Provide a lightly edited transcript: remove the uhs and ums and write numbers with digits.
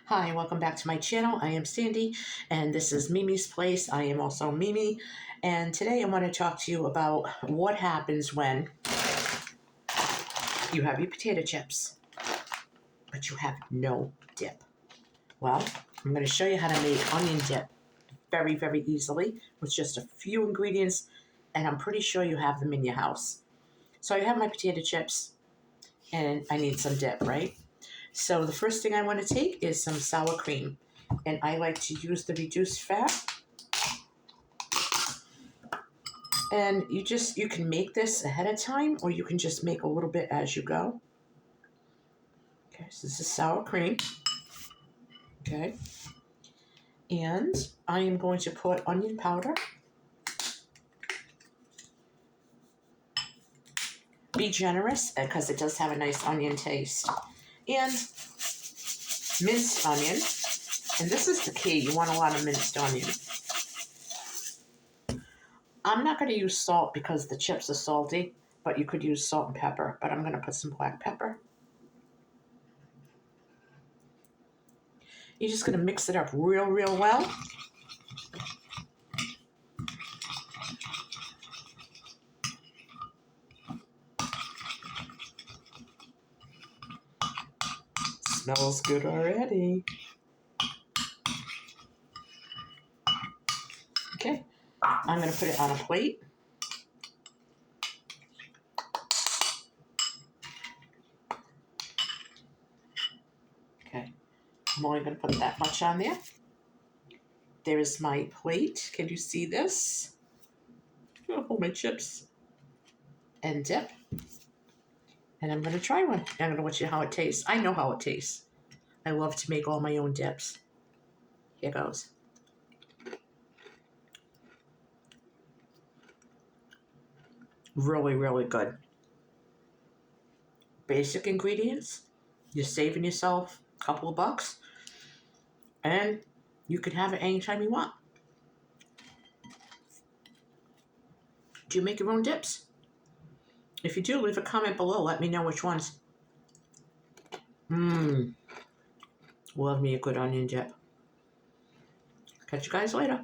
Hi, welcome back to my channel. I am Sandy, and this is Mimi's Place. I am also Mimi, and today I want to talk to you about what happens when you have your potato chips, but you have no dip. Well, I'm going to show you how to make onion dip very, very easily with just a few ingredients, and I'm pretty sure you have them in your house. So I have my potato chips, and I need some dip, right? So the first thing I want to take is some sour cream, and I like to use the reduced fat. And you can make this ahead of time, or you can just make a little bit as you go. Okay, so this is sour cream. Okay, and I am going to put onion powder. Be generous because it does have a nice onion taste. And minced onion. And this is the key. You want a lot of minced onion. I'm not going to use salt because the chips are salty, but you could use salt and pepper. But I'm going to put some black pepper. You're just going to mix it up real, real well. Smells good already. Okay, I'm going to put it on a plate. Okay, I'm only going to put that much on there. There is my plate. Can you see this? Oh, my chips and dip. And I'm going to try one. I'm going to watch you how it tastes. I know how it tastes. I love to make all my own dips. Here goes. Really, really good. Basic ingredients. You're saving yourself a couple of bucks. And you can have it anytime you want. Do you make your own dips? If you do, leave a comment below. Let me know which ones. Love me a good onion dip. Catch you guys later.